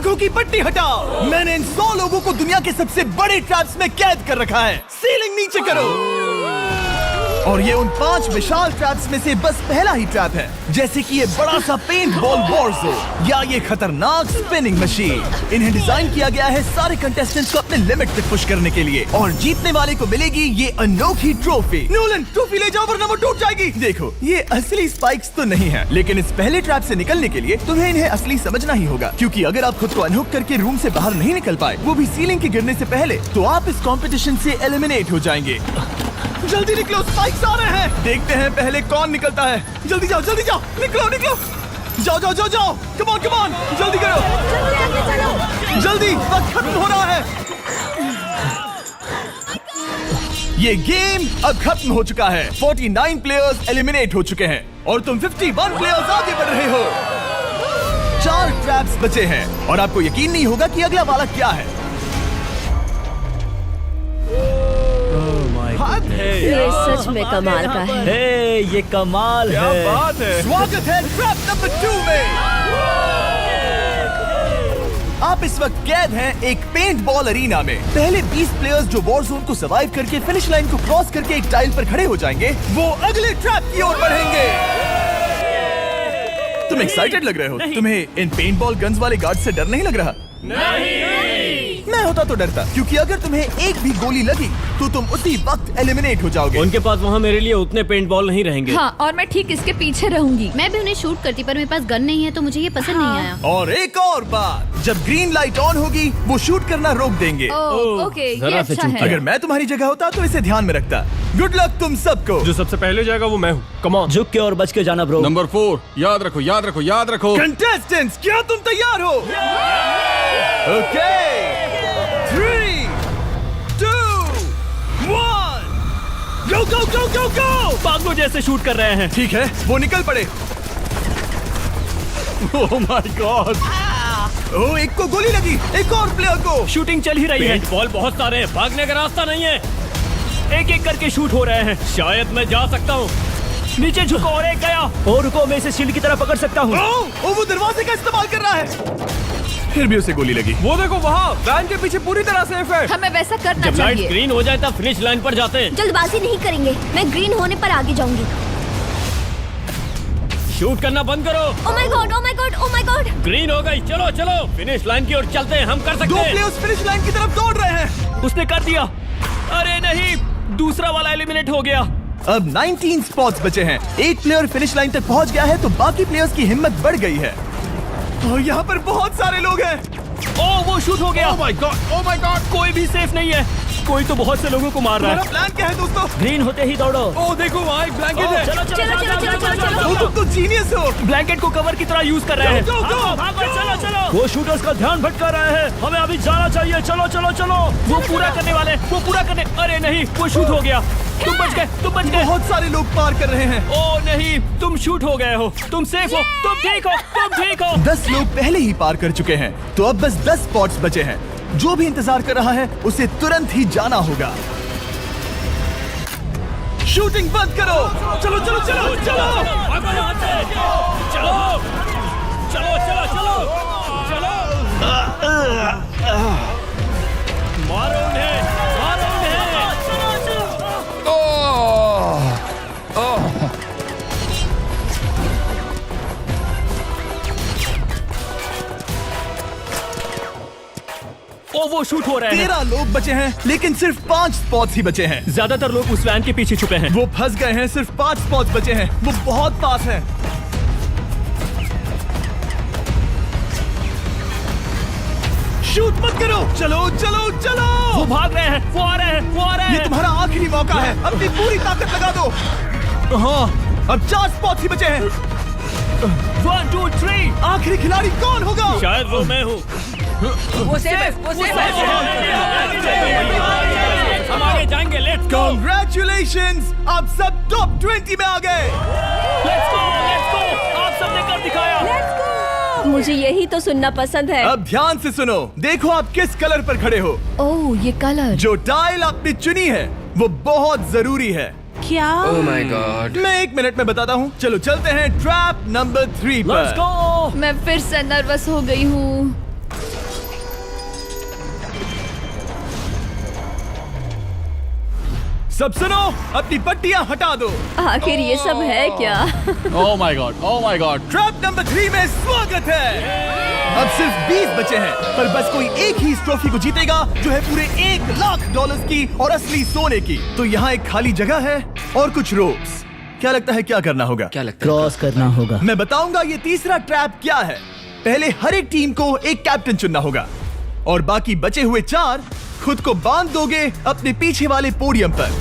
आंखों की पट्टी हटाओ। मैंने इन 100 लोगों को दुनिया के सबसे बड़े ट्रैप्स में कैद कर रखा है। सीलिंग नीचे करो। और ये उन 5 विशाल ट्रैप्स में से बस पहला ही ट्रैप है, जैसे कि ये बड़ा सा पेंट बॉल बॉर्जो या ये खतरनाक स्पिनिंग मशीन। इन्हें डिजाइन किया गया है सारे कंटेस्टेंट्स को अपने लिमिट तक पुश करने के लिए, और जीतने वाले को मिलेगी ये अनोखी ट्रॉफी। नोलन, ट्रॉफी ले जाओ वरना वो टूट जाएगी। देखो, ये असली स्पाइक्स तो नहीं है, लेकिन इस पहले ट्रैप से निकलने के लिए तुम्हें इन्हें असली समझना ही होगा, क्योंकि अगर आप खुद को अनहुक करके रूम से बाहर नहीं निकल पाए, वो भी सीलिंग के गिरने से पहले, तो आप इस कॉम्पिटिशन से एलिमिनेट हो जाएंगे। जल्दी निकलो, स्पाइक्स आ रहे हैं। देखते हैं पहले कौन निकलता है। जल्दी जाओ, निकलो। जाओ। कम ऑन, जल्दी करो। जल्दी, वक्त खत्म हो रहा है। ये गेम अब खत्म हो चुका है। 49 प्लेयर्स एलिमिनेट हो चुके हैं और तुम 51 प्लेयर्स आगे बढ़ रहे हो। 4 ट्रैप्स बचे हैं और आपको यकीन नहीं होगा कि अगला वाला क्या है। ये सच में कमाल का है। ये कमाल है। बात है। स्वागत है ट्रैप नंबर 2 में। आप इस वक्त कैद हैं एक पेंट बॉल अरीना में। पहले 20 प्लेयर्स जो वॉर जोन को सर्वाइव करके फिनिश लाइन को क्रॉस करके एक टाइल पर खड़े हो जाएंगे, वो अगले ट्रैप की ओर बढ़ेंगे। तुम एक्साइटेड लग रहे हो। तुम्हें इन पेंट बॉल गन्स वाले गार्ड से डर नहीं लग रहा? मैं होता तो डरता, क्योंकि अगर तुम्हें एक भी गोली लगी तो तुम उसी वक्त एलिमिनेट हो जाओगे। उनके पास वहाँ मेरे लिए उतने पेंट बॉल नहीं रहेंगे। हाँ, और मैं ठीक इसके पीछे रहूंगी। मैं भी उन्हें शूट करती, पर मेरे पास गन नहीं है तो मुझे ये पसंद नहीं आया। और एक और बात, जब ग्रीन लाइट ऑन होगी वो शूट करना रोक देंगे। ओके, ये अच्छा है। अगर मैं तुम्हारी जगह होता तो इसे ध्यान में रखता। गुड लक तुम सबको। जो सबसे पहले जाएगा वो मैं हूँ। Come on. झुक के और बच के जाना ब्रो। नंबर 4, याद रखो। कंटेस्टेंट्स, क्या तुम तैयार हो? Okay, 3, 2, 1, go! पागलों जैसे शूट कर रहे हैं। ठीक है, वो निकल पड़े। ओह माय गॉड। ओह, एक को गोली लगी, एक और प्लेयर को। शूटिंग चल ही रही है। पेंट बॉल बहुत सारे हैं, भागने का रास्ता नहीं है। एक करके शूट हो रहे हैं। शायद मैं जा सकता हूँ। नीचे झुको और एक गया। और रुको, मैं इसे शील्ड की तरह पकड़ सकता हूँ। वो दरवाजे का इस्तेमाल कर रहा है। फिर भी उसे गोली लगी। वो देखो वहाँ, वैन के पीछे पूरी तरह सेफ है। हमें वैसा करना जब लाइट चाहिए। ग्रीन हो जाए तब फिनिश लाइन पर जाते हैं। जल्दबाजी नहीं करेंगे, मैं ग्रीन होने पर आगे जाऊंगी। शूट करना बंद करो। ओह माय गॉड। ग्रीन हो गई। चलो फिनिश लाइन की ओर चलते हैं। हम कर सकते 2 हैं। प्लेयर्स फिनिश लाइन की तरफ दौड़ रहे हैं। उसने कर दिया। अरे नहीं, दूसरा वाला एलिमिनेट हो गया। अब 19 स्पॉट्स बचे हैं। एक प्लेयर फिनिश लाइन तक पहुंच गया है तो बाकी प्लेयर्स की हिम्मत बढ़ गई है। और यहाँ पर बहुत सारे लोग हैं। ओह, वो शूट हो गया। ओह माय गॉड। कोई भी सेफ नहीं है। कोई तो बहुत से लोगों को मार रहा हमारा है। प्लान क्या है दोस्तों? ग्रीन होते ही दौड़ो। ओह देखो वहाँ एक ब्लैंकेट है। वो तुम तो जीनियस हो। ब्लैंकेट को कवर की तरह यूज कर रहे हैं। चलो। वो शूटर्स का ध्यान भटका रहे हैं। हमें अभी जाना चाहिए। चलो। वो पूरा करने। अरे नहीं, वो शूट हो गया। तुम बच गए। बहुत सारे लोग पार कर रहे हैं। ओह नहीं, तुम शूट हो गए हो। तुम सेफ हो। तुम ठीक हो। 10 लोग पहले ही पार कर चुके हैं, तो अब बस 10 स्पॉट्स बचे हैं। जो भी इंतजार कर रहा है उसे तुरंत ही जाना होगा। शूटिंग बंद करो। चलो। मारो उन्हें। ओ, वो शूट हो रहे हैं। 13 लोग बचे हैं, लेकिन सिर्फ 5 स्पॉट्स ही बचे हैं। ज्यादातर लोग उस वैन के पीछे छुपे हैं। वो फंस गए हैं। सिर्फ 5 स्पॉट्स बचे हैं। वो बहुत पास है। शूट मत करो। चलो। वो भाग रहे हैं। वो आ रहे हैं। ये तुम्हारा आखिरी मौका है। अपनी पूरी ताकत लगा दो। हाँ, अब 4 स्पॉट्स ही बचे हैं। 1, 2, 3। आखिरी खिलाड़ी कौन होगा? शायद वो मैं हूँ। वो सेफ हम आगे जाएंगे। Let's go. Congratulations! आप सब टॉप 20 में आ गए। Let's go. आप सबने कर दिखाया। मुझे यही तो सुनना पसंद है। अब ध्यान से सुनो। देखो आप किस कलर पर खड़े हो। ओह, ये कलर। जो टाइल आपने चुनी है वो बहुत जरूरी है। क्या? ओह माय गॉड। मैं 1 मिनट में बताता हूँ। चलो चलते हैं ट्रैप नंबर 3 लेट्स पर। गो। मैं फिर से नर्वस हो गई हूँ। सब सुनो, अपनी पट्टियां हटा दो। आखिर ये सब है क्या? ओह my God, oh my God. Trap number 3 में स्वागत है। अब सिर्फ 20 बचे हैं, पर बस कोई एक ही इस ट्रॉफी को जीतेगा जो है पूरे $1,00,000 की और असली सोने की। तो यहाँ एक खाली जगह है और कुछ रोप्स। क्या लगता है क्या करना होगा? क्या लगता है? क्रॉस करना होगा। मैं बताऊंगा ये तीसरा ट्रैप क्या है। पहले हर एक टीम को एक कैप्टन चुनना होगा और बाकी बचे हुए 4 खुद को बांध दोगे अपने पीछे वाले पोडियम पर।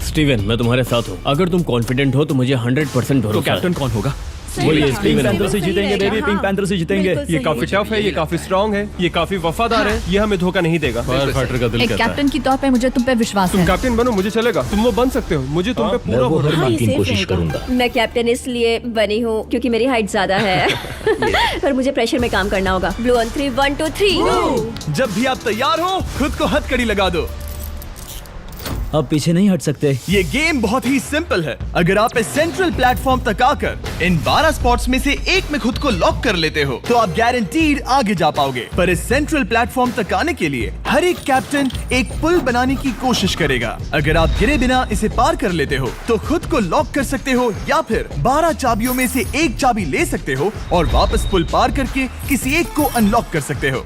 स्टीवन, मैं तुम्हारे साथ हूँ। अगर तुम कॉन्फिडेंट हो तो मुझे 100% भरोसा है। कैप्टन कौन होगा? बोलिए, पिंक पैंथर से जीतेंगे बेबी, पिंक पैंथर से जीतेंगे। ये काफी टफ है, ये काफी स्ट्रांग है, ये काफी वफादार है, ये हमें धोखा नहीं देगा। फायर फाइटर का दिल एक कहता है। कैप्टन की तौर पे मुझे तुम पे विश्वास तुम है। कैप्टन बनो, मुझे चलेगा। तुम वो बन सकते हो, मुझे तुम पे पूरा भरोसा है। हाँ, ये कोशिश करूंगा। मैं कैप्टन इसलिए बनी हूँ क्योंकि मेरी हाइट ज्यादा है। पर मुझे प्रेशर में काम करना होगा। Blue on 3, 1 2 3। जब भी आप तैयार हो खुद को हथकड़ी लगा दो। अब पीछे नहीं हट सकते। ये गेम बहुत ही सिंपल है। अगर आप इस सेंट्रल प्लेटफॉर्म तक आकर इन 12 स्पॉट्स में से एक में खुद को लॉक कर लेते हो तो आप गारंटीड आगे जा पाओगे। पर इस सेंट्रल प्लेटफॉर्म तक आने के लिए हर एक कैप्टन एक पुल बनाने की कोशिश करेगा। अगर आप गिरे बिना इसे पार कर लेते हो तो खुद को लॉक कर सकते हो या फिर 12 चाबियों में से एक चाबी ले सकते हो और वापस पुल पार करके किसी एक को अनलॉक कर सकते हो।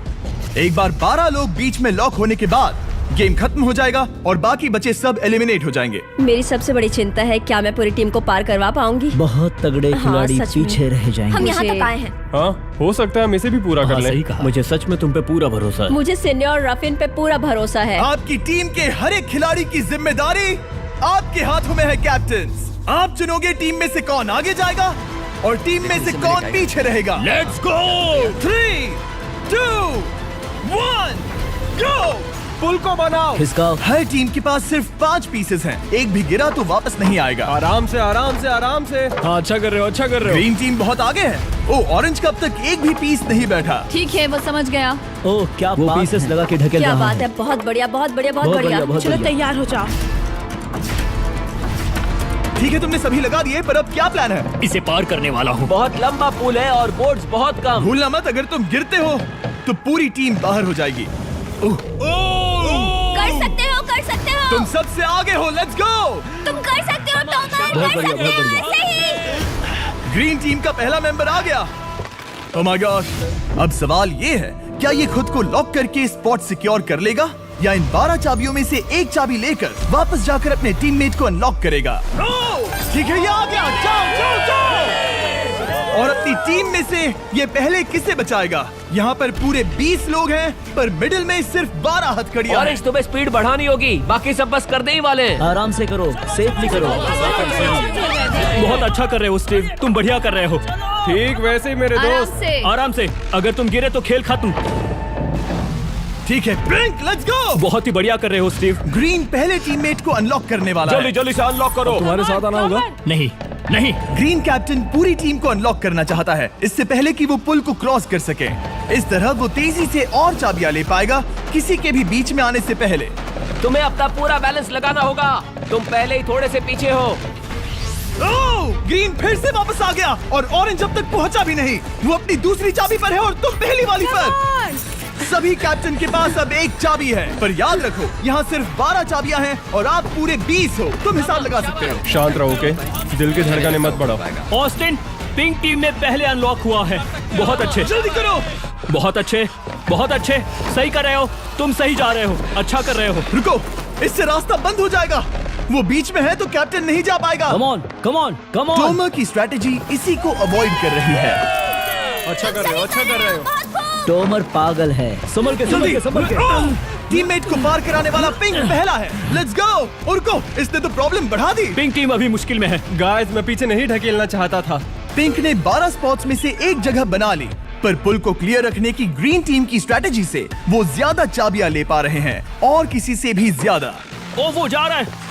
एक बार 12 लोग बीच में लॉक होने के बाद गेम खत्म हो जाएगा और बाकी बचे सब एलिमिनेट हो जाएंगे। मेरी सबसे बड़ी चिंता है क्या मैं पूरी टीम को पार करवा पाऊंगी? बहुत तगड़े खिलाड़ी सच में। पीछे रह जाएंगे। हम यहाँ तक आए हैं। हाँ, हो सकता है हम इसे भी पूरा कर लें। मुझे सच में तुम पे पूरा भरोसा है। मुझे सीनियर रफिन पे पूरा भरोसा है। आपकी टीम के हर एक खिलाड़ी की जिम्मेदारी आपके हाथों में है कैप्टन्स। आप चुनोगे टीम में से कौन आगे जाएगा और टीम में से कौन पीछे रहेगा। Let's go. 3 2 1 गो। पुल को बनाओ। खिसकाओ। हर टीम के पास सिर्फ 5 पीसेस हैं। एक भी गिरा तो वापस नहीं आएगा। आराम से, आराम से, आराम से। हाँ, अच्छा कर रहे हो, अच्छा कर रहे हो। ग्रीन टीम बहुत आगे है। ओ, ऑरेंज का अब तक एक भी पीस नहीं बैठा। ठीक है, वो समझ गया। ओह, क्या वो पीसेस लगा के ढकेल क्या रहा बात है, बहुत बढ़िया, बहुत बढ़िया, बहुत बहुत बढ़िया। बढ़िया, बहुत चलो बढ़िया। तैयार हो जाओ। ठीक है, तुमने सभी लगा दिए, पर अब क्या प्लान है? इसे पार करने वाला हूँ। बहुत लंबा पुल है और बोर्ड्स बहुत कम। भूलना मत, अगर तुम गिरते हो तो पूरी टीम बाहर हो जाएगी। कर सकते हो, कर सकते हो। तुम सबसे आगे हो। Let's go. तुम कर सकते हो, टॉमर, बहुत कर बढ़िया, सकते बहुत हो, बढ़िया। ऐसे ही। ग्रीन टीम का पहला मेंबर आ गया। ओह माय गॉड। अब सवाल ये है, क्या ये खुद को लॉक करके स्पॉट सिक्योर कर लेगा या इन 12 चाबियों में से एक चाबी लेकर वापस जाकर अपने टीममेट को अनलॉक करेगा? ठीक है, ये आ गया। जाओ जाओ जाओ। और अपनी टीम में से ये पहले किसे बचाएगा? यहाँ पर पूरे 20 लोग हैं, पर मिडिल में सिर्फ 12 हथकड़ियां हैं। ऑरेंज, तुम्हें स्पीड बढ़ानी होगी, बाकी सब बस करने ही वाले हैं। आराम से करो, सेफली करो। बहुत अच्छा कर रहे हो स्टीव, तुम बढ़िया कर रहे हो। ठीक वैसे ही मेरे आराम दोस्त। से। आराम से, अगर तुम गिरे तो खेल खत्म। ठीक है, ब्लिंक, लेट्स गो। बहुत ही बढ़िया कर रहे हो स्टीव। ग्रीन पहले टीममेट को अनलॉक करने वाला है। जल्दी जल्दी से अनलॉक करो। तुम्हारे साथ आना होगा। नहीं नहीं, ग्रीन कैप्टन पूरी टीम को अनलॉक करना चाहता है, इससे पहले कि वो पुल को क्रॉस कर सके। इस तरह वो तेजी से और चाबियां ले पाएगा, किसी के भी बीच में आने से पहले। तुम्हें अपना पूरा बैलेंस लगाना होगा, तुम पहले ही थोड़े से पीछे हो। ओह, ग्रीन फिर से वापस आ गया और ऑरेंज अब तक पहुंचा भी नहीं। वो अपनी दूसरी चाबी पर है और तुम पहली वाली पर। सभी कैप्टन के पास अब एक चाबी है, पर याद रखो यहाँ सिर्फ 12 चाबियां हैं और आप पूरे 20 हो। तुम हिसाब लगा सकते हो। शांत रहो, ओके? दिल की धड़कनें मत बढ़ाओ। ऑस्टिन, पिंक टीम में पहले अनलॉक हुआ है। बहुत अच्छे, जल्दी करो। बहुत अच्छे, बहुत अच्छे। सही कर रहे हो, तुम सही जा रहे हो, अच्छा कर रहे हो। रुको, इससे रास्ता बंद हो जाएगा। वो बीच में है तो कैप्टन नहीं जा पाएगा। Come on, come on, come on. Tomer की स्ट्रेटेजी इसी को अवॉइड कर रही है। अच्छा कर रहे हो, अच्छा कर रहे हो। टोमर पागल है। संभल के, संभल के, संभल के। टीममेट को पार कराने वाला पिंक पहला है। Let's go. रुको, इसने तो प्रॉब्लम बढ़ा दी। पिंक टीम अभी मुश्किल में है। गाइस, मैं पीछे नहीं ढकेलना चाहता था। पिंक ने 12 स्पॉट्स में से एक जगह बना ली, पर पुल को क्लियर रखने की ग्रीन टीम की स्ट्रेटेजी से वो ज्यादा चाबियां ले पा रहे हैं और किसी से भी ज्यादा। ओ, वो जा रहा है।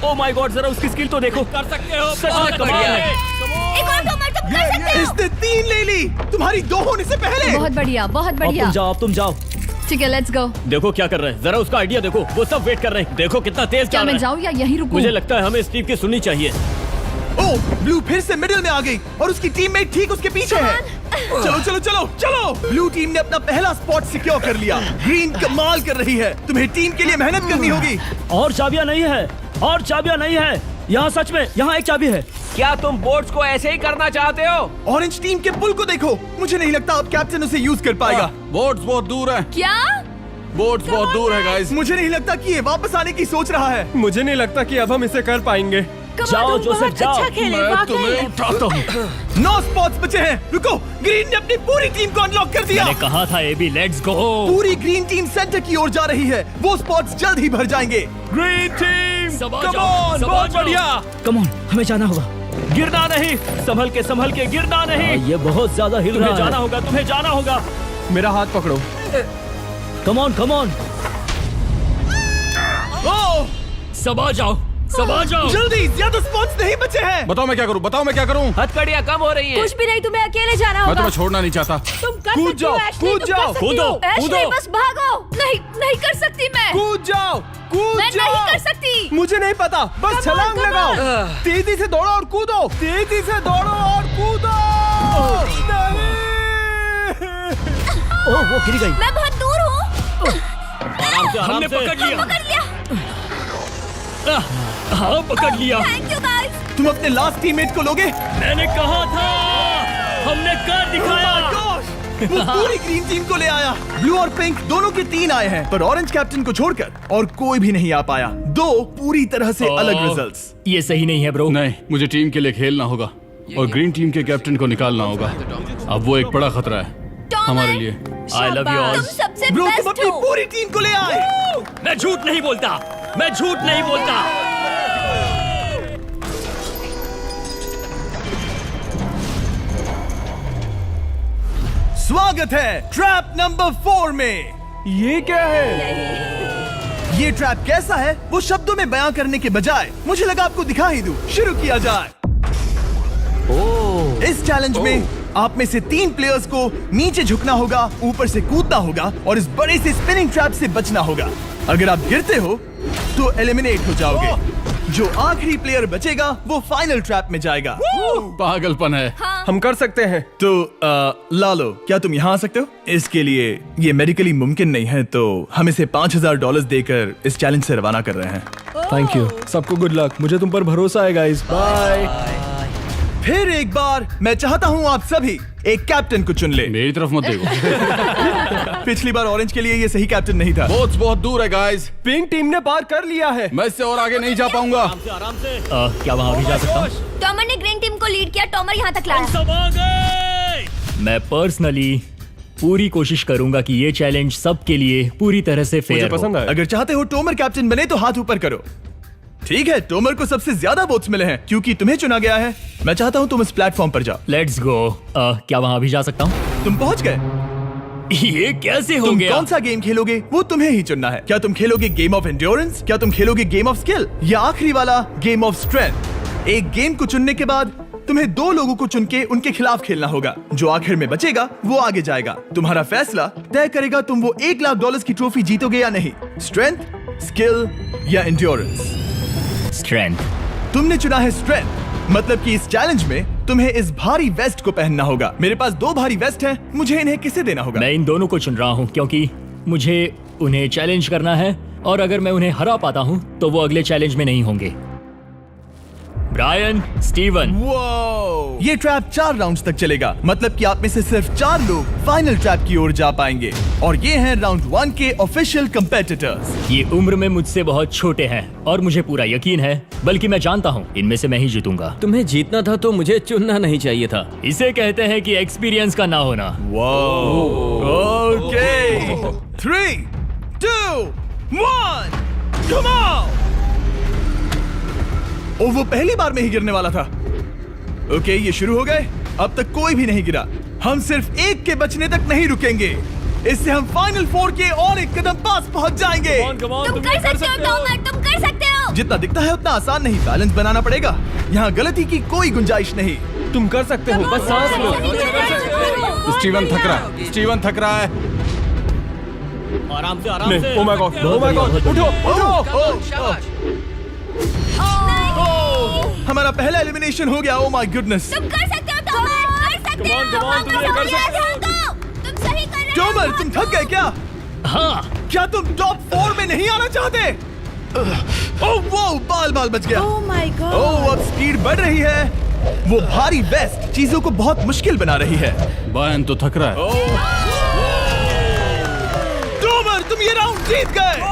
ओ माय गॉड, जरा उसकी स्किल तो देखो। कर सकते हो, सच में कमाल है। एक और टॉमर, तुम कर सकते हो। इसने 3 ले ली, तुम्हारी 2 होने से पहले। बहुत बढ़िया, बहुत अब बढ़िया। तुम जाओ, अब तुम जाओ। ठीक है, लेट्स गो। देखो क्या कर रहे हैं, जरा उसका आइडिया देखो। वो सब वेट कर रहे हैं, देखो कितना तेज क्या जा रहा मैं है। जाऊँ या यहीं रुकूं? मुझे लगता है हमें स्टीव की सुननी चाहिए। ओ, ब्लू फिर से मिडिल में आ गई और उसकी टीममेट ठीक उसके पीछे है। चलो चलो चलो चलो। ब्लू टीम ने अपना पहला स्पॉट सिक्योर कर लिया। ग्रीन कमाल कर रही है, तुम्हें टीम के लिए मेहनत करनी होगी। और चाबियां नहीं है, और चाबियां नहीं है यहाँ। सच में यहाँ एक चाबी है। क्या तुम बोट्स को ऐसे ही करना चाहते हो? ऑरेंज टीम के पुल को देखो। मुझे नहीं लगता अब कैप्टन उसे यूज कर पाएगा। बोट्स बहुत दूर है। क्या? बोट्स बहुत दूर है गाइस। मुझे नहीं लगता कि ये वापस आने की सोच रहा है। मुझे नहीं लगता कि अब हम इसे कर पाएंगे। जाओ जोसेफ जाओ। अच्छा खेले मैं तुम्हें उठाता हूँ। 9 स्पॉट्स बचे हैं। रुको, ग्रीन ने अपनी पूरी टीम को अनलॉक कर दिया। मैंने कहा था एबी, लेट्स गो। पूरी ग्रीन टीम सेंटर की ओर जा रही है। वो स्पॉट्स जल्द ही भर जाएंगे। ग्रीन टीम, सबा कम जाओ, ऑन, सबा बहुत जाओ। बढ़िया। कम ऑन, हमें जाना होगा। गिरना नहीं, संभल के गिरना नहीं। ये बहुत ज्यादा हिल रहा है। जाना होगा, तुम्हें जाना होगा। मेरा हाथ पकड़ो। कम ऑन। ओह, सबा जाओ। जल्दी, ज्यादा स्पॉट्स नहीं बचे हैं। बताओ मैं क्या करूँ? हथकड़ियाँ कम हो रही हैं। कुछ भी नहीं, तुम्हें अकेले जाना मैं होगा। तुम्हें छोड़ना नहीं चाहता। तुम कर कूद सकती हो, जाओ, एशली, कूद तुम जाओ, कर सकती हो। एशली, बस भागो। नहीं कर सकती मैं। कूद जाओ, कूद मैं जाओ। नहीं कर सकती। मुझे नहीं पता, बस छलांग लगाओ। तेजी से दौड़ो और कूदो। तेजी से दौड़ो और कूदो। ओह, वो गिर गई। मैं बहुत दूर हूँ। हमने पकड़ लिया। पकड़ लिया। हाँ, पकड़ लिया। Thank you guys. तुम अपने लास्ट टीममेट को लोगे? मैंने कहा था, हमने कर दिखाया। वो पूरी ग्रीन टीम को ले आया। ब्लू और पिंक दोनों के 3 आए हैं, पर ऑरेंज कैप्टन को छोड़कर और कोई भी नहीं आ पाया। 2 पूरी तरह से अलग रिजल्ट्स। ये सही नहीं है ब्रो। नहीं, मुझे टीम के लिए खेलना होगा और ग्रीन टीम के कैप्टन को निकालना होगा। अब वो एक बड़ा खतरा है हमारे लिए। I love you all. तुम सबसे ब्रो, तुम बेस्ट अपनी हो। पूरी टीम को ले आए। मैं झूठ नहीं बोलता। स्वागत है ट्रैप नंबर 4 में। ये क्या है? ये ट्रैप कैसा है वो शब्दों में बयां करने के बजाय मुझे लगा आपको दिखा ही दूं। शुरू किया जाए। इस चैलेंज में आप में से 3 प्लेयर्स को नीचे झुकना होगा, ऊपर से कूदना होगा और इस बड़े से स्पिनिंग ट्रैप से बचना होगा। अगर आप गिरते हो तो एलिमिनेट हो जाओगे। जो आखिरी प्लेयर बचेगा वो फाइनल ट्रैप में जाएगा। पागलपन है। हम कर सकते हैं। तो लालो, क्या तुम यहाँ आ सकते हो? इसके लिए ये मेडिकली मुमकिन नहीं है, तो हम इसे $5000 देकर इस चैलेंज से रवाना कर रहे हैं। Thank you. सबको गुड लक। मुझे तुम पर भरोसा है गाइस। बाय। फिर एक बार मैं चाहता हूँ आप सभी एक कैप्टन को चुन ले। मेरी तरफ मत देखो। पिछली बार ऑरेंज के लिए ये सही कैप्टन नहीं था। बोट्स बहुत दूर है गाइस। पिंक टीम ने पार कर लिया है। मैं इससे और आगे नहीं जा पाऊंगा। आराम से। क्या वहाँ भी जा सकता हूँ? टॉमर ने ग्रीन टीम को लीड किया। टॉमर यहाँ तक लाया। सब आ गए। मैं पर्सनली पूरी कोशिश करूंगा कि ये चैलेंज सबके लिए पूरी तरह से मुझे फेयर पसंद हो। आया। अगर चाहते हो टोमर कैप्टन बने तो हाथ ऊपर करो। ठीक है, टोमर को सबसे ज्यादा वोट्स मिले हैं क्योंकि तुम्हें चुना गया है। मैं चाहता हूँ तुम इस प्लेटफॉर्म पर जाओ। Let's go. क्या वहाँ भी जा सकता हूँ? तुम पहुँच गए। ये कैसे हो तुम गया? कौन सा गेम खेलोगे वो तुम्हें ही चुनना है। क्या तुम खेलोगे गेम ऑफ एंड्योरेंस, क्या तुम खेलोगे गेम ऑफ स्किल, या आखिरी वाला गेम ऑफ स्ट्रेंथ? एक गेम को चुनने के बाद तुम्हें 2 लोगों को चुन के उनके खिलाफ खेलना होगा। जो आखिर में बचेगा वो आगे जाएगा। तुम्हारा फैसला तय करेगा तुम वो $1,00,000 की ट्रॉफी जीतोगे या नहीं। स्ट्रेंथ, स्किल या एंड्योरेंस। स्ट्रेंथ। तुमने चुना है स्ट्रेंथ, मतलब कि इस चैलेंज में तुम्हें इस भारी वेस्ट को पहनना होगा। मेरे पास 2 भारी वेस्ट हैं, मुझे इन्हें किसे देना होगा? मैं इन दोनों को चुन रहा हूँ क्योंकि मुझे उन्हें चैलेंज करना है और अगर मैं उन्हें हरा पाता हूँ तो वो अगले चैलेंज में नहीं होंगे। Brian, Steven. वो ये ट्रैप 4 राउंड्स तक चलेगा, मतलब कि आप में से सिर्फ 4 लोग फाइनल ट्रैप की ओर जा पाएंगे और ये हैं राउंड 1 के ऑफिशियल कंपेटिटर्स। ये उम्र में मुझसे बहुत छोटे हैं और मुझे पूरा यकीन है, बल्कि मैं जानता हूँ इनमें से मैं ही जीतूंगा। तुम्हें जीतना था तो मुझे चुनना नहीं चाहिए था। इसे कहते हैं कि एक्सपीरियंस का ना होना। Okay, 3, 2, 1, come on. ओ, वो पहली बार में ही गिरने वाला था। ओके, ये शुरू हो गए। अब तक कोई भी नहीं गिरा। हम सिर्फ एक के बचने तक नहीं रुकेंगे। इससे हम फाइनल 4 के और एक कदम पास पहुंच जाएंगे। तुम कर सकते हो टॉमर, तुम कर सकते हो। जितना दिखता है उतना आसान नहीं, बैलेंस बनाना पड़ेगा। यहाँ गलती की कोई गुंजाइश नहीं। तुम कर सकते हो, बस सांस लो। स्टीवन थक रहा है। आराम से, आराम नहीं, से। oh my God, oh my God, उठो। हमारा पहला एलिमिनेशन हो गया। Oh my goodness. तुम कर सकते हो टॉमर, कर सकते हो। तुम सही कर रहे हो। टोमर, तुम थक गए क्या? हाँ, क्या तुम टॉप 4 में नहीं आना चाहते? ओह वो बाल बाल बच गया। ओह माय गॉड। ओह अब स्पीड बढ़ रही है। वो भारी वेस्ट चीजों को बहुत मुश्किल बना रही है। बायन तो थक रहा है। टॉमर तुम ये राउंड जीत गए।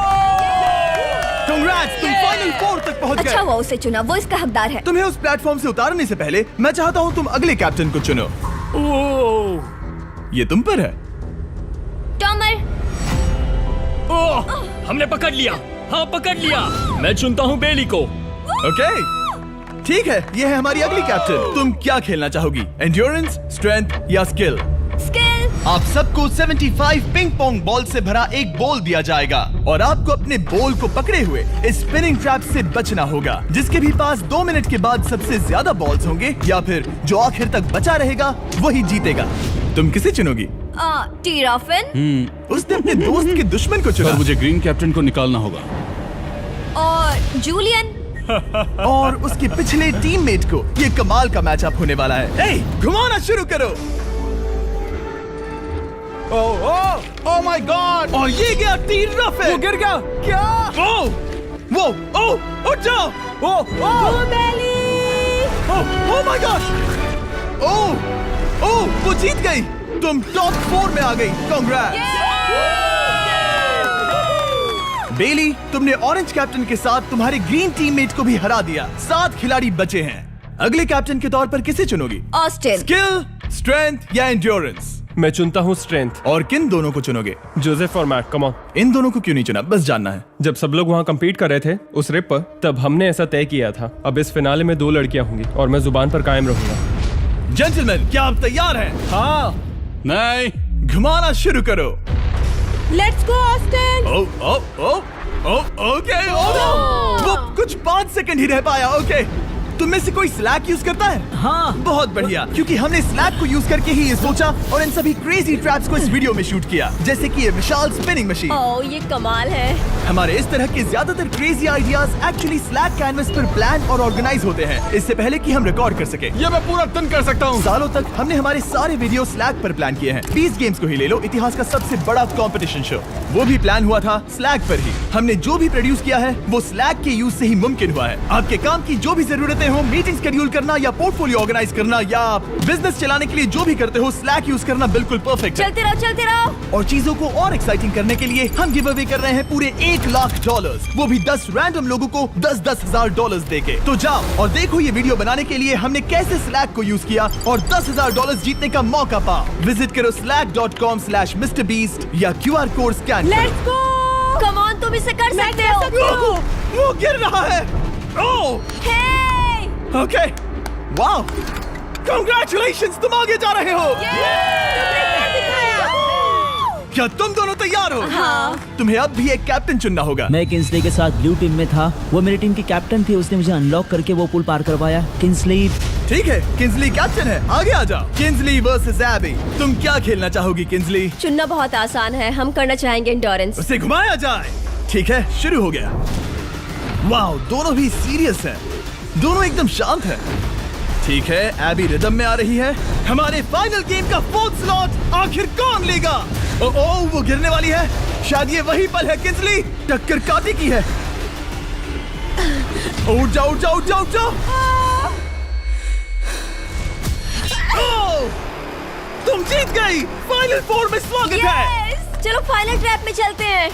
Congrats, तुम फाइनल 4 तक पहुंच अच्छा गए। हुआ उसे चुना, वो इसका हकदार है। तुम्हें उस प्लेटफॉर्म से उतारने से पहले मैं चाहता हूँ तुम अगले कैप्टन को चुनो। ये तुम पर है। टॉमर, ओह, हमने पकड़ लिया। हाँ पकड़ लिया। मैं चुनता हूँ बेली को। ओके ठीक है, ये है हमारी अगली कैप्टन। तुम क्या खेलना चाहोगी, एंड्योरेंस, स्ट्रेंथ या स्किल? स्किल। आप सबको 75 पिंग पोंग बॉल से भरा एक बॉल दिया जाएगा और आपको अपने बॉल को पकड़े हुए इस स्पिनिंग ट्रैप से बचना होगा। जिसके भी पास 2 मिनट के बाद सबसे ज्यादा बॉल्स होंगे या फिर जो आखिर तक बचा रहेगा वही जीतेगा। तुम किसे चुनोगी? टीराफिन उसने अपने दोस्त के दुश्मन को चुना पर मुझे ग्रीन कैप्टन को निकालना होगा। और जूलियन। और उसके पिछले टीममेट को। ये कमाल का मैचअप होने वाला है। ए, घुमाना शुरू करो। ओह माय गॉड। और ये गया टीराफिन। वो गिर गया। क्या? वो उठ जाओ। ओह माय गॉड। ओह वो जीत गई। तुम टॉप 4 में आ गई। कांग्रेट्स। बेली, तुमने ऑरेंज कैप्टन के साथ तुम्हारे ग्रीन टीममेट को भी हरा दिया। 7 खिलाड़ी बचे हैं। अगले कैप्टन के तौर पर किसे चुनोगी? ऑस्टिन। स्किल, स्ट्रेंथ या एंड्योरेंस? मैं चुनता हूँ स्ट्रेंथ। और किन दोनों को चुनोगे? जोसेफ और मैट, कम ऑन। इन दोनों को क्यों नहीं चुना, बस जानना है। जब सब लोग वहाँ कम्पीट कर रहे थे उस रिप पर, तब हमने ऐसा तय किया था। अब इस फिनाले में 2 लड़कियां होंगी और मैं जुबान पर कायम रहूंगा। जेंटलमैन, क्या आप तैयार हैं? हाँ। नहीं, घुमाना शुरू करो। Let's go Austin. ओके। वो कुछ 5 सेकंड ही रह पाया। ओके, तुम में से कोई स्लैक यूज करता है? हाँ। बहुत बढ़िया, क्योंकि हमने स्लैक को यूज करके ही ये सोचा और इन सभी क्रेजी ट्रैप्स को इस वीडियो में शूट किया, जैसे कि ये विशाल स्पिनिंग मशीन। ओह ये कमाल है। हमारे इस तरह के ज्यादातर crazy ideas actually slack canvas पर प्लान और ऑर्गेनाइज होते हैं, इससे पहले कि हम रिकॉर्ड कर सके। ये मैं पूरा दिन कर सकता हूँ। सालों तक हमने हमारे सारे वीडियो स्लैक पर प्लान किए हैं। 20 गेम्स को ही ले लो, इतिहास का सबसे बड़ा कंपटीशन शो, वो भी प्लान हुआ था स्लैक पर ही। हमने जो भी प्रोड्यूस किया है वो स्लैक के यूज से ही मुमकिन हुआ है। आपके काम की जो भी जरूरतें हो, मीटिंग शेड्यूल करना या पोर्टफोलियो ऑर्गेनाइज करना या बिजनेस चलाने के लिए जो भी करते हो, स्लैक यूज करना बिल्कुल परफेक्ट है। चलते रहो। और चीजों को और एक्साइटिंग करने के लिए हम गिव अवे कर रहे हैं पूरे $1,00,000, वो भी 10 रैंडम लोगों को $10,000 देके। तो जाओ और देखो ये वीडियो बनाने के लिए हमने कैसे स्लैक को यूज किया और $10,000 जीतने का मौका पाओ। विजिट करो slack.com/MrBeast या QR कोड स्कैन करो। Let's go. कम ऑन, तुम इसे कर सकते हो। वो गिर रहा है। ओह हे। ओके, वाओ, कांग्रेचुलेशंस, तुम आगे जा रहे हो। क्या तुम दोनों तैयार हो? हाँ। तुम्हें अब भी एक कैप्टन चुनना होगा। मैं किंसली के साथ ब्लू टीम में था। वो मेरी टीम की कैप्टन थी, उसने मुझे अनलॉक करके वो पुल पार करवाया। किंसली। ठीक है, किंसली कैप्टन है, आगे आ जाओ। किंसली वर्सेस एबी, तुम क्या खेलना चाहोगी किंसली? चुनना बहुत आसान है, हम करना चाहेंगे एंड्योरेंस। उसे घुमाया जाए। ठीक है, शुरू हो गया। वाओ, दोनों भी सीरियस हैं, दोनों एकदम शांत हैं। ठीक है, एबी रिदम में आ रही है। हमारे फाइनल गेम का 4th स्लॉट आखिर कौन लेगा? ओह वो गिरने वाली है। शायद ये वही पल है किंसली, टक्कर काटी की है। उठ जाओ, उठ जाओ, उठ जाओ, उठ जाओ। ओह, तुम जीत गई। फाइनल 4 में स्वागत है। चलो फाइनल ट्रैप में चलते हैं।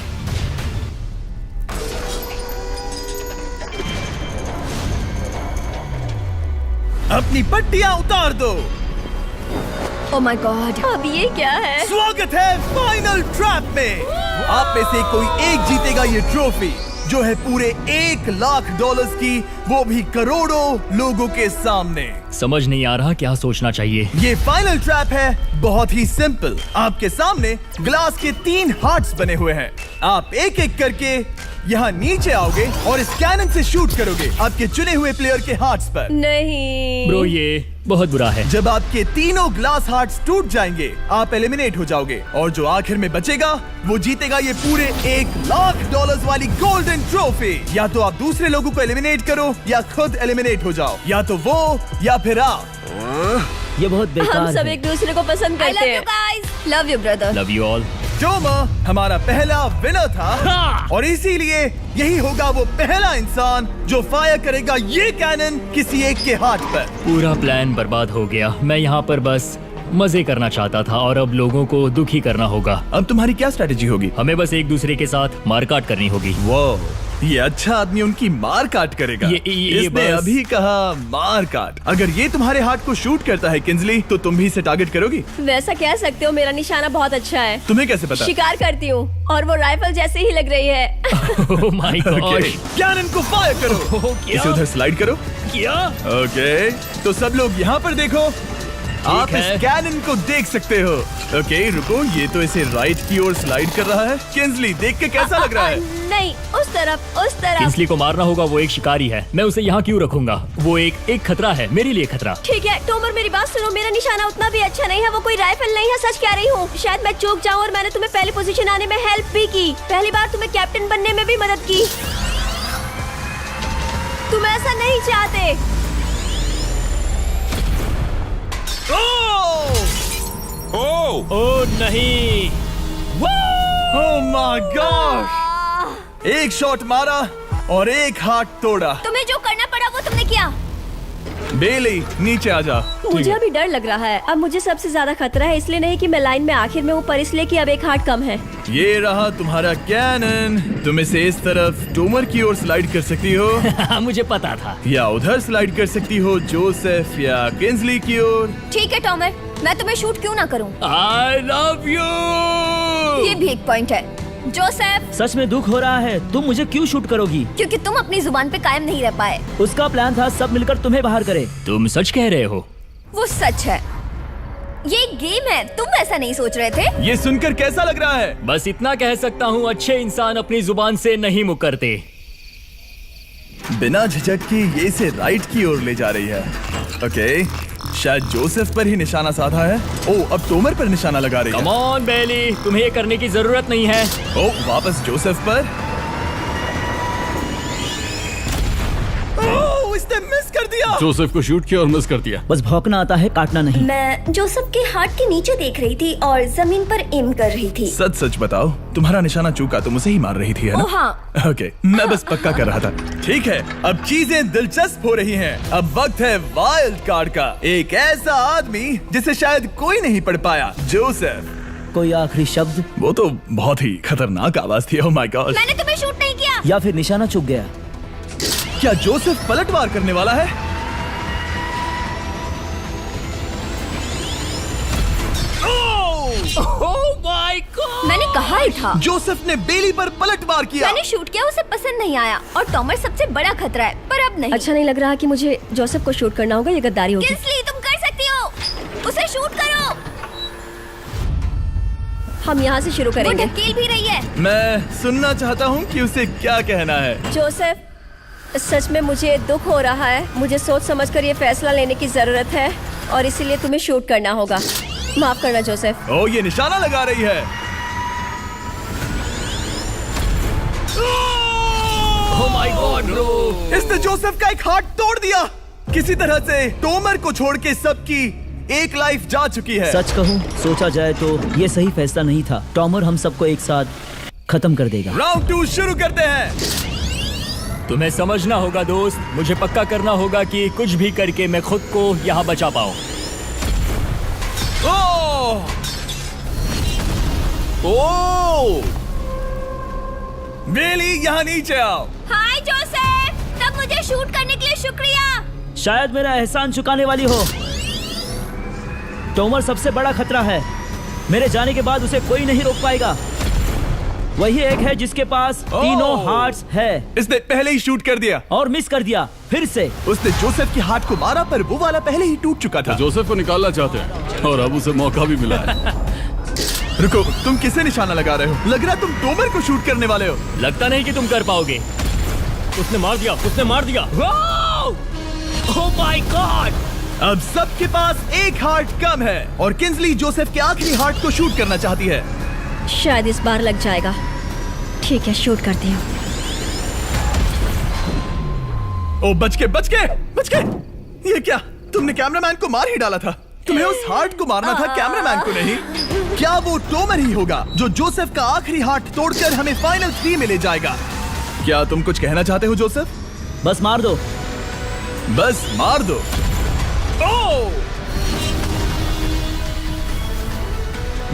अपनी पट्टियां उतार दो। ओह माय गॉड, अब ये क्या है? स्वागत है फाइनल ट्रैप में। आप में से कोई एक जीतेगा ये ट्रॉफी, जो है पूरे $1,00,000 की, वो भी करोड़ों लोगों के सामने। समझ नहीं आ रहा क्या सोचना चाहिए। ये फाइनल ट्रैप है बहुत ही सिंपल। आपके सामने ग्लास के 3 हार्ट्स बने हुए हैं। आप एक एक करके यहाँ नीचे आओगे और इस कैनन से शूट करोगे आपके चुने हुए प्लेयर के हार्ट्स पर। नहीं ब्रो, ये बहुत बुरा है। जब आपके तीनों ग्लास हार्ट्स टूट जाएंगे, आप एलिमिनेट हो जाओगे और जो आखिर में बचेगा वो जीतेगा ये पूरे $1,00,000 वाली गोल्डन ट्रॉफी। या तो आप दूसरे लोगों को एलिमिनेट करो या खुद एलिमिनेट हो जाओ, या तो वो या फिर आप। ये बहुत बेकार हम सब है। एक दूसरे को पसंद करते हैं। Love you brother. Love you all. Tomer हमारा पहला विनर था और इसीलिए यही होगा वो पहला इंसान जो फायर करेगा ये कैनन किसी एक के हाथ पर। पूरा प्लान बर्बाद हो गया। मैं यहाँ पर बस मजे करना चाहता था और अब लोगों को दुखी करना होगा। अब तुम्हारी क्या स्ट्रेटेजी होगी? हमें बस एक दूसरे के साथ मारकाट करनी होगी। वो ये अच्छा आदमी उनकी मार काट करेगा। ये इसने बस- अभी कहा मार काट। अगर ये तुम्हारे हाथ को शूट करता है किंजली, तो तुम भी इसे टारगेट करोगी? वैसा कह सकते हो, मेरा निशाना बहुत अच्छा है। तुम्हें कैसे पता? शिकार करती हूँ और वो राइफल जैसे ही लग रही है। ओह माय गॉड। कैनन को फायर करो। क्या? इसे उधर स्लाइड करो। क्या? ओके, तो सब लोग यहाँ पर देखो। आप इस है। कैनन को देख सकते हो। ओके, रुको, ये तो इसे राइट की ओर स्लाइड कर रहा है। किंजली, देख के कैसा लग रहा है? नहीं, उस तरफ, उस तरफ। किंसली को मारना होगा, वो एक शिकारी है। मैं उसे यहाँ क्यों रखूंगा? वो एक खतरा है, मेरे लिए खतरा। ठीक है टोमर, मेरी बात सुनो, मेरा निशाना उतना भी अच्छा नहीं है। वो कोई राइफल नहीं है, सच कह रही हूँ। शायद मैं चूक जाऊँ और मैंने तुम्हें पहली पोजीशन आने में हेल्प भी की। पहली बार तुम्हें कैप्टन बनने में भी मदद की। तुम ऐसा नहीं चाहते। ओह नहीं। ओह माय गॉड! एक शॉट मारा और एक हाथ तोड़ा। तुम्हें जो करना पड़ा वो तुमने किया। बेली, नीचे आ जा। मुझे अभी डर लग रहा है। अब मुझे सबसे ज्यादा खतरा है, इसलिए नहीं कि मैं लाइन में आखिर में हूँ, पर इसलिए कि अब एक हार्ट कम है। ये रहा तुम्हारा कैनन। तुम इसे इस तरफ टोमर की ओर स्लाइड कर सकती हो मुझे पता था। या उधर स्लाइड कर सकती हो जोसेफ या किंजली की ओर। ठीक है टोमर, मैं तुम्हें शूट क्यों ना करूँ? I love you. ये भी एक पॉइंट है। जोसेफ, सच में दुख हो रहा है। तुम मुझे क्यों शूट करोगी? क्योंकि तुम अपनी जुबान पे कायम नहीं रह पाए। उसका प्लान था सब मिलकर तुम्हें बाहर करे। तुम सच कह रहे हो? वो सच है। ये एक गेम है, तुम ऐसा नहीं सोच रहे थे? ये सुनकर कैसा लग रहा है? बस इतना कह सकता हूँ, अच्छे इंसान अपनी जुबान से नहीं मुकरते। बिना झिझक की ये इसे राइट की ओर ले जा रही है। ओके, शायद जोसेफ पर ही निशाना साधा है। ओ, अब टोमर पर निशाना लगा रही कम है। ऑन बेली, तुम्हें ये करने की जरूरत नहीं है। ओ, वापस जोसेफ पर। ओ, इसने मिस कर दिया। जोसेफ को शूट किया और मिस कर दिया। बस भौंकना आता है, काटना नहीं। मैं जोसेफ के हार्ट के नीचे देख रही थी और जमीन पर एम कर रही थी। सच सच बताओ, तुम्हारा निशाना चूका, तुम उसे ही मार रही थी, है ना? ओ हाँ। ओके, मैं बस पक्का कर रहा था। ठीक है, अब चीजें दिलचस्प हो रही हैं। अब वक्त है वाइल्ड कार्ड का। एक ऐसा आदमी जिसे शायद कोई नहीं पढ़ पाया, जोसेफ। कोई आखिरी शब्द? वो तो बहुत ही खतरनाक आवाज थी। ओह माय गॉड! मैंने तुम्हें शूट नहीं किया। या फिर निशाना चूक गया? क्या जोसेफ पलटवार करने वाला है? ओह माय गॉड! मैंने कहा ही था। जोसेफ ने बेली पर पलटवार किया। मैंने शूट किया, उसे पसंद नहीं आया और टॉमर सबसे बड़ा खतरा है, पर अब नहीं। अच्छा नहीं लग रहा कि मुझे जोसेफ को शूट करना होगा, ये गद्दारी होगी। किंसली, तुम कर सकती हो, उसे शूट करो। हम यहाँ से शुरू करेंगे। वो ढकेल भी रही है। मैं सुनना चाहता हूँ कि उसे क्या कहना है। जोसेफ, सच में मुझे दुख हो रहा है। मुझे सोच समझकर ये फैसला लेने की जरूरत है और इसीलिए तुम्हें शूट करना होगा। माफ करना जोसेफ। ओ, ये निशाना लगा रही है। ओह माय गॉड ब्रो! इसने जोसेफ का एक हाथ तोड़ दिया। किसी तरह से टोमर को छोड़ के सबकी एक लाइफ जा चुकी है। सच कहूँ, सोचा जाए तो ये सही फैसला नहीं था। टॉमर हम सबको एक साथ खत्म कर देगा। राउंड 2 शुरू करते हैं। तुम्हें समझना होगा दोस्त, मुझे पक्का करना होगा कि कुछ भी करके मैं खुद को यहाँ बचा पाऊँ। ओह! ओह! बेली, यहाँ नीचे आओ। हाय जोसेफ, तब मुझे शूट करने के लिए शुक्रिया। शायद मेरा एहसान चुकाने वाली हो। टोमर सबसे बड़ा खतरा है। मेरे जाने के बाद उसे कोई नहीं रोक पाएगा। वही एक है जिसके पास तीनों हार्ट्स है। इसने पहले ही शूट कर दिया और मिस कर दिया फिर से। उसने जोसेफ के हाथ को मारा, पर वो वाला पहले ही टूट चुका था। जोसेफ को निकालना चाहते हैं और अब उसे मौका भी मिला है। रुको, तुम किसे निशाना लगा रहे हो? लग रहा है तुम टोमर को शूट करने वाले हो। लगता नहीं कि तुम कर पाओगे। उसने मार दिया, उसने मार दिया। Oh my God! अब सबके पास एक हार्ट कम है और किंजली जोसेफ के आखिरी हार्ट को शूट करना चाहती है। शायद इस बार लग जाएगा। ठीक है, शूट करती हूँ। ओ, बच के! ये क्या? तुमने कैमरामैन को मार ही डाला था। तुम्हें उस हार्ट को मारना था, कैमरामैन को नहीं। क्या वो टोमर ही होगा जो जोसेफ का आखिरी हार्ट तोड़कर हमें फाइनल 3 में ले जाएगा? क्या तुम कुछ कहना चाहते हो जोसेफ? बस मार दो। बस मार दो। ओह!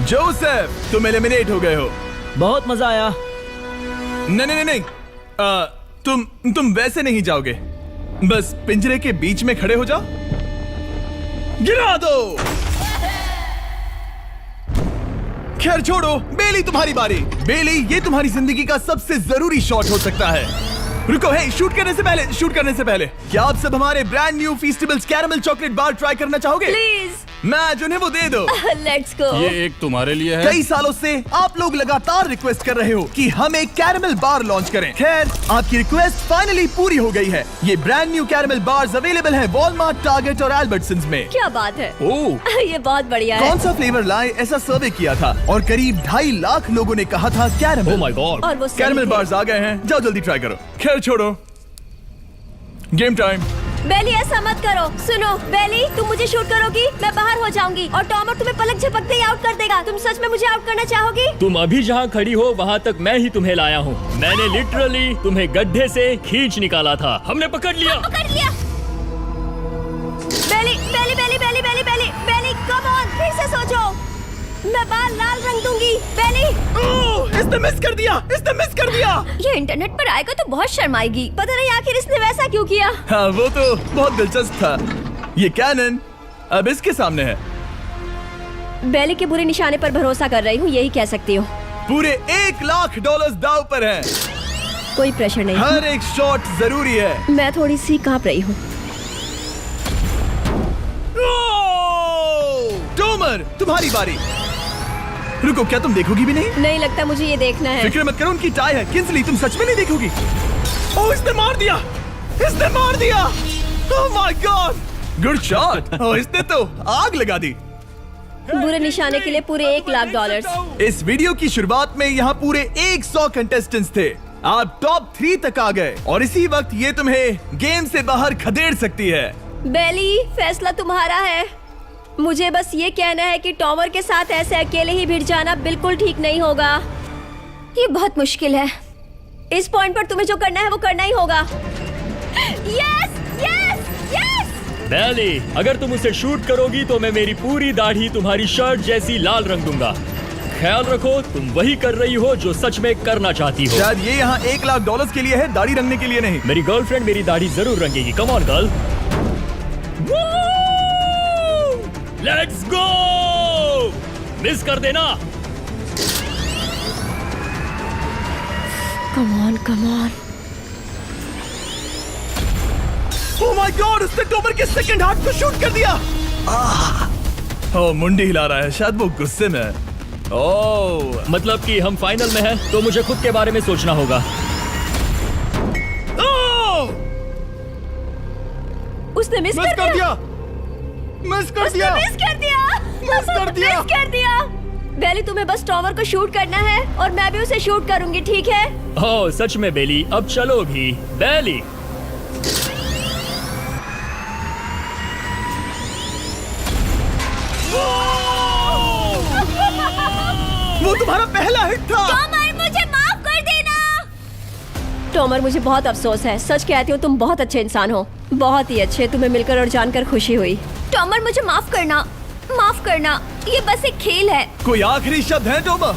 जोसेफ, तुम एलिमिनेट हो गए हो। बहुत मजा आया। नहीं नहीं नहीं, तुम वैसे नहीं जाओगे। बस पिंजरे के बीच में खड़े हो जाओ। गिरा दो। खैर छोड़ो, बेली तुम्हारी बारी। बेली, ये तुम्हारी जिंदगी का सबसे जरूरी शॉट हो सकता है। रुको, हे, शूट करने से पहले क्या आप सब हमारे brand new Feastables caramel chocolate bar try करना चाहोगे? प्लीज। मैं उन्हें वो दे दो। Let's go. ये एक तुम्हारे लिए है। कई सालों से आप लोग लगातार रिक्वेस्ट कर रहे हो कि हम एक कैरेमल बार लॉन्च करें। खैर, आपकी रिक्वेस्ट फाइनली पूरी हो गई है। ये brand new caramel bars available है वॉलमार्ट, टारगेट और अल्बर्टसन्स में। क्या बात है। ओह, ये बहुत बढ़िया है। कौन सा फ्लेवर लाए, ऐसा सर्वे किया था और करीब 2.5 लाख लोगों ने कहा था कैरेमल। Oh my God. और वो सही कैरेमल थे। बार्स आ गए हैं, जाओ जल्दी ट्राई करो। खैर छोड़ो, गेम टाइम। बेली, ऐसा मत करो। सुनो बेली, तुम मुझे शूट करोगी, मैं बाहर हो जाऊंगी और टॉमर तुम्हें पलक झपकते ही आउट कर देगा। तुम सच में मुझे आउट करना चाहोगी? तुम अभी जहाँ खड़ी हो वहाँ तक मैं ही तुम्हें लाया हूँ। मैंने लिटरली तुम्हें गड्ढे से खींच निकाला था। हमने पकड़ लिया। पकड़ लिया। बेली बेली बेली बेली बेली बेली बेली, कम ऑन, फिर से सोचो। मैं बाल लाल रंग दूंगी। बेली, इसने मिस कर दिया। ये इंटरनेट पर आएगा तो बहुत शर्माएगी। पता नहीं आखिर इसने वैसा क्यों किया। हाँ, वो तो बहुत दिलचस्प था। ये कैनन अब इसके सामने है। बेली के बुरे निशाने पर भरोसा कर रही हूँ, यही कह सकती हूँ। पूरे $1 लाख दाव पर है। कोई प्रेशर नहीं। हर एक शॉट जरूरी है। मैं थोड़ी सी कांप रही हूँ। टोमर, तुम्हारी बारी। रुको, क्या तुम देखोगी भी नहीं? नहीं लगता मुझे ये देखना है। फिक्र मत करो, उनकी टाई है। किंसली, तुम सच में नहीं देखोगी? ओह, इसने मार दिया। Oh my god, good shot. Oh, इसने तो आग लगा दी। बुरे निशाने के लिए पूरे $1 लाख। इस वीडियो की शुरुआत में यहाँ पूरे 100 कंटेस्टेंट्स थे। आप टॉप 3 तक आ गए और इसी वक्त ये तुम्हें गेम से बाहर खदेड़ सकती है। बेली, फैसला तुम्हारा है। मुझे बस ये कहना है कि टॉमर के साथ ऐसे अकेले ही भिड़ जाना बिल्कुल ठीक नहीं होगा। ये बहुत मुश्किल है। इस पॉइंट पर तुम्हें जो करना है वो करना ही होगा। Yes yes yes. बेली, अगर तुम उसे शूट करोगी तो मैं मेरी पूरी दाढ़ी तुम्हारी शर्ट जैसी लाल रंग दूंगा। ख्याल रखो, तुम वही कर रही हो जो सच में करना चाहती हो। शायद ये यहाँ $1 लाख के लिए है, दाढ़ी रंगने के लिए नहीं। मेरी गर्लफ्रेंड मेरी दाढ़ी जरूर रंगेगी। Come on girl, let's go. Miss कर देना। Come on come on. Oh my god, उसने टोमर के सेकंड हार्ट को शूट कर दिया। ओह, मुंडी हिला रहा है, शायद वो गुस्से में है। ओह, मतलब कि हम फाइनल में हैं, तो मुझे खुद के बारे में सोचना होगा। उसने मिस कर दिया। मिस कर दिया। बेली, तुम्हें बस टॉमर को शूट करना है और मैं भी उसे शूट करूंगी, ठीक है? ओह सच में बेली, अब चलो भी। बेली, वो तुम्हारा पहला हिट था। टॉमर, मुझे माफ कर देना। टॉमर, मुझे बहुत अफसोस है। सच कहती हूँ, तुम बहुत अच्छे इंसान हो, बहुत ही अच्छे। तुम्हें मिलकर और जानकर खुशी हुई। टॉमर, मुझे माफ करना, माफ करना। ये बस एक खेल है। कोई आखिरी शब्द है टोमर?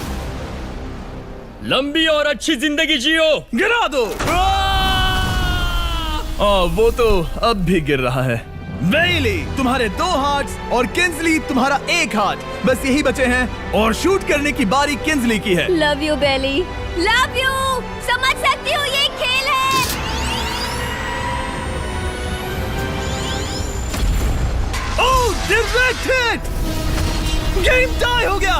लंबी और अच्छी जिंदगी जियो। गिरा दो। वो तो अब भी गिर रहा है। बेली, तुम्हारे 2 हार्ट्स और किंसली तुम्हारा 1 हार्ट बस यही बचे हैं और शूट करने की बारी किंसली की है। Love you Bailey, love you. समझ सकती हूँ, ये एक खेल है। Oh, direct hit. Game tie हो गया।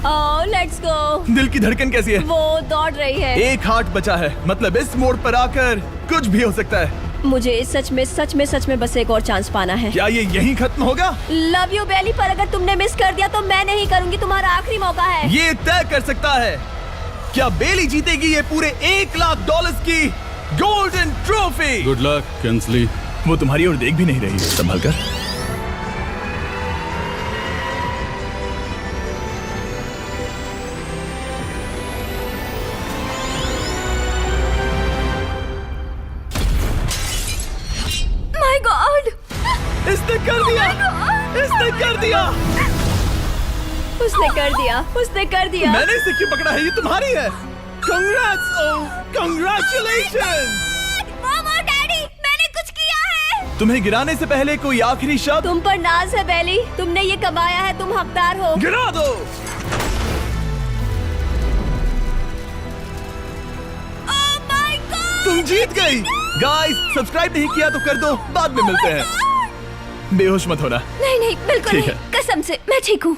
Oh, let's go. दिल की धड़कन कैसी है? वो दौड़ रही है। 1 हार्ट बचा है, मतलब इस मोड़ पर आकर कुछ भी हो सकता है। मुझे सच में बस एक और चांस पाना है। क्या ये यहीं खत्म होगा? लव यू बेली, पर अगर तुमने मिस कर दिया तो मैं नहीं करूंगी। तुम्हारा आखिरी मौका है। ये तय कर सकता है क्या बेली जीतेगी ये पूरे $1 लाख की golden trophy. Good luck Kinsley. वो तुम्हारी ओर देख भी नहीं रही, संभल कर। उसने कर दिया। उसने कर दिया, उसने कर दिया। मैंने इसे क्यों पकड़ा है? ये तुम्हारी है। Congrats! Oh, congratulations! मॉम और डैडी, मैंने कुछ किया है। तुम्हें गिराने से पहले कोई आखिरी शब्द? तुम पर नाज है बेली, तुमने ये कमाया है, तुम हकदार हो। गिरा दो। Oh my God! तुम जीत गई। गाइस, सब्सक्राइब नहीं किया तो कर दो, बाद में मिलते हैं। बेहोश मत होना। नहीं नहीं, बिल्कुल ठीक नहीं, कसम से मैं ठीक हूँ।